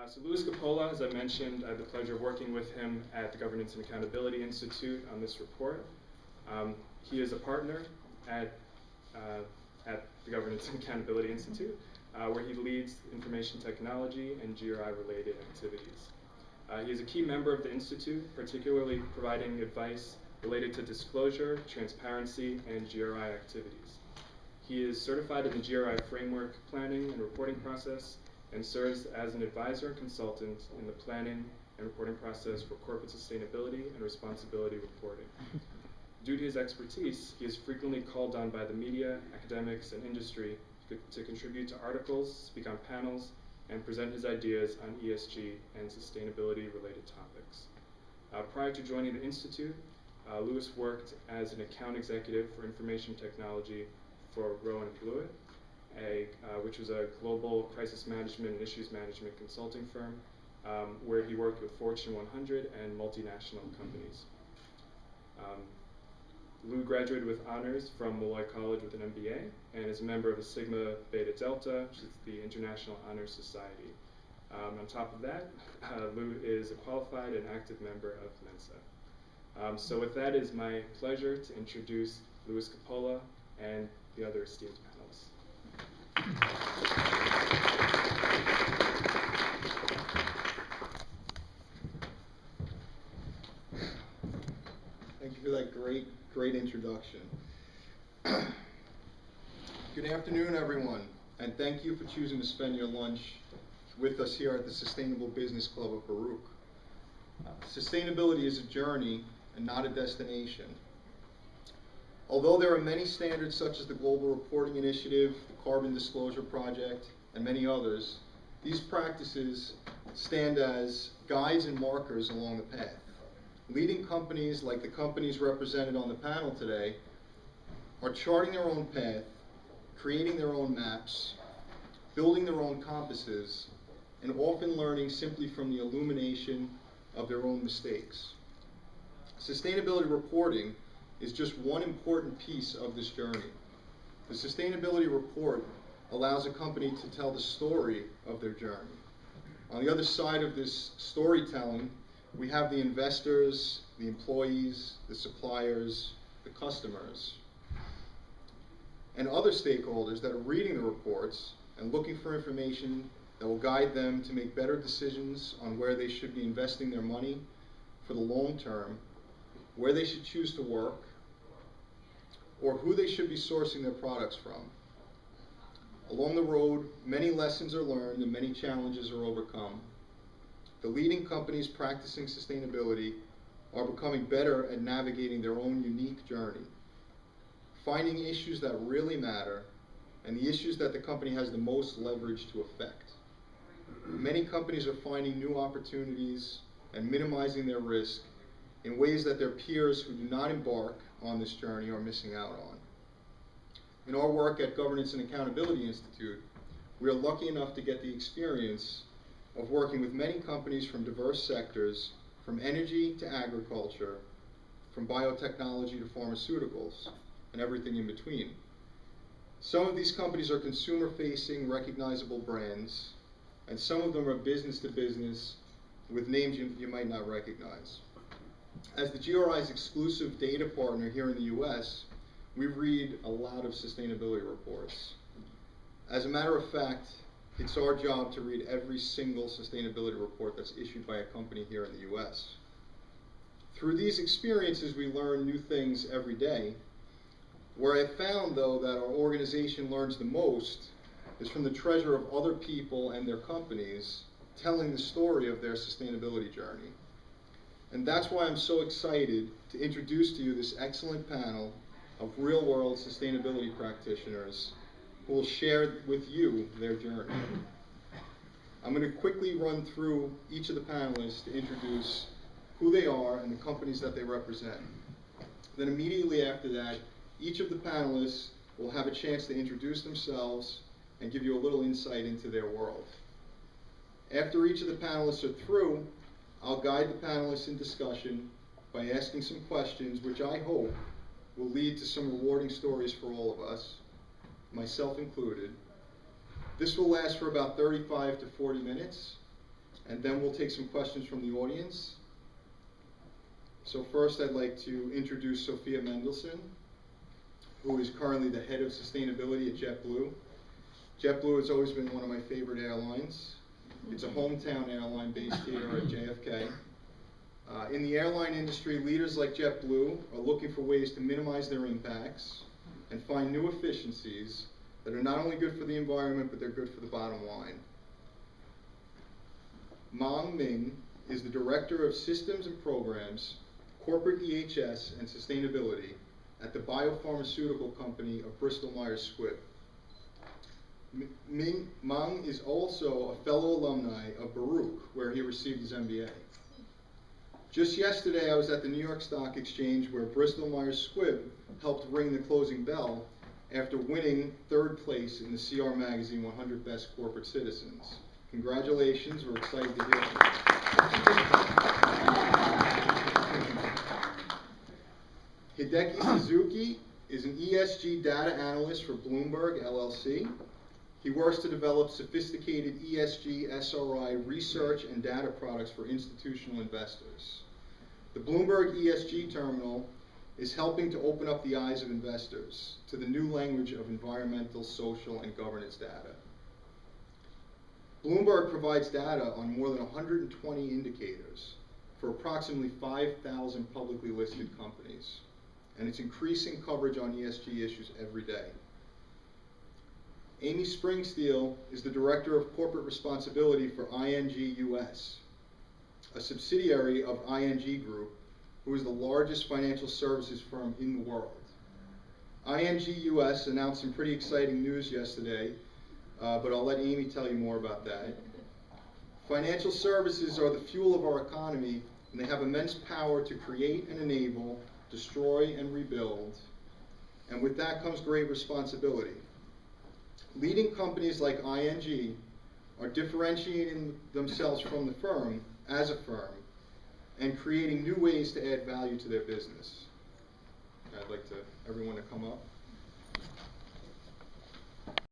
So Louis Coppola, as I mentioned, I had the pleasure of working with him at the Governance and Accountability Institute on this report. He is a partner at the Governance and Accountability Institute, where he leads information technology and GRI-related activities. He is a key member of the Institute, particularly providing advice related to disclosure, transparency, and GRI activities. He is certified in the GRI Framework planning and reporting process, and serves as an advisor and consultant in the planning and reporting process for corporate sustainability and responsibility reporting. Due to his expertise, he is frequently called on by the media, academics, and industry to contribute to articles, speak on panels, and present his ideas on ESG and sustainability-related topics. Prior to joining the Institute, Louis worked as an account executive for information technology for Rowan & Blewett, which was a global crisis management and issues management consulting firm, where he worked with Fortune 100 and multinational companies. Lou graduated with honors from Molloy College with an MBA and is a member of the Sigma Beta Delta, which is the International Honor Society. On top of that, Lou is a qualified and active member of Mensa. So with that, it is my pleasure to introduce Louis Coppola and the other esteemed panelists. Thank you for that great introduction. Good afternoon, everyone, and thank you for choosing to spend your lunch with us here at the Sustainable Business Club of Baruch. Sustainability is a journey and not a destination. Although there are many standards such as the Global Reporting Initiative, the Carbon Disclosure Project, and many others, these practices stand as guides and markers along the path. Leading companies like the companies represented on the panel today are charting their own path, creating their own maps, building their own compasses, and often learning simply from the illumination of their own mistakes. Sustainability reporting is just one important piece of this journey. The sustainability report allows a company to tell the story of their journey. On the other side of this storytelling, we have the investors, the employees, the suppliers, the customers, and other stakeholders that are reading the reports and looking for information that will guide them to make better decisions on where they should be investing their money for the long term, where they should choose to work, or who they should be sourcing their products from. Along the road, many lessons are learned and many challenges are overcome. The leading companies practicing sustainability are becoming better at navigating their own unique journey, finding issues that really matter and the issues that the company has the most leverage to affect. Many companies are finding new opportunities and minimizing their risk in ways that their peers who do not embark on this journey are missing out on. In our work at Governance and Accountability Institute, we are lucky enough to get the experience of working with many companies from diverse sectors, from energy to agriculture, from biotechnology to pharmaceuticals, and everything in between. Some of these companies are consumer-facing, recognizable brands, and some of them are business-to-business with names you might not recognize. As the GRI's exclusive data partner here in the US, we read a lot of sustainability reports. As a matter of fact, it's our job to read every single sustainability report that's issued by a company here in the US. Through these experiences, we learn new things every day. Where I found, though, that our organization learns the most is from the treasure of other people and their companies telling the story of their sustainability journey. And that's why I'm so excited to introduce to you this excellent panel of real-world sustainability practitioners who will share with you their journey. I'm going to quickly run through each of the panelists to introduce who they are and the companies that they represent. Then immediately after that, each of the panelists will have a chance to introduce themselves and give you a little insight into their world. After each of the panelists are through, I'll guide the panelists in discussion by asking some questions which I hope will lead to some rewarding stories for all of us, myself included. This will last for about 35 to 40 minutes, and then we'll take some questions from the audience. So first I'd like to introduce Sophia Mendelson, who is currently the head of sustainability at Jetblue. Jetblue has always been one of my favorite airlines. It's a hometown airline based here at JFK. In the airline industry, leaders like Jetblue are looking for ways to minimize their impacts and find new efficiencies that are not only good for the environment, but they're good for the bottom line. Mang Ming is the Director of Systems and Programs, Corporate EHS and Sustainability at the biopharmaceutical company of Bristol-Myers Squibb. Mang is also a fellow alumni of Baruch, where he received his MBA. Just yesterday, I was at the New York Stock Exchange where Bristol-Myers Squibb helped ring the closing bell after winning 3rd place in the CR Magazine 100 Best Corporate Citizens. Congratulations, we're excited to hear from you. Hideki Suzuki is an ESG data analyst for Bloomberg, LLC. He works to develop sophisticated ESG SRI research and data products for institutional investors. The Bloomberg ESG terminal is helping to open up the eyes of investors to the new language of environmental, social, and governance data. Bloomberg provides data on more than 120 indicators for approximately 5,000 publicly listed companies, and it's increasing coverage on ESG issues every day. Amy Springsteel is the Director of Corporate Responsibility for ING US, a subsidiary of ING Group, who is the largest financial services firm in the world. ING US announced some pretty exciting news yesterday, but I'll let Amy tell you more about that. Financial services are the fuel of our economy, and they have immense power to create and enable, destroy and rebuild, and with that comes great responsibility. Leading companies like ING are differentiating themselves from the firm as a firm and creating new ways to add value to their business. I'd like everyone to come up.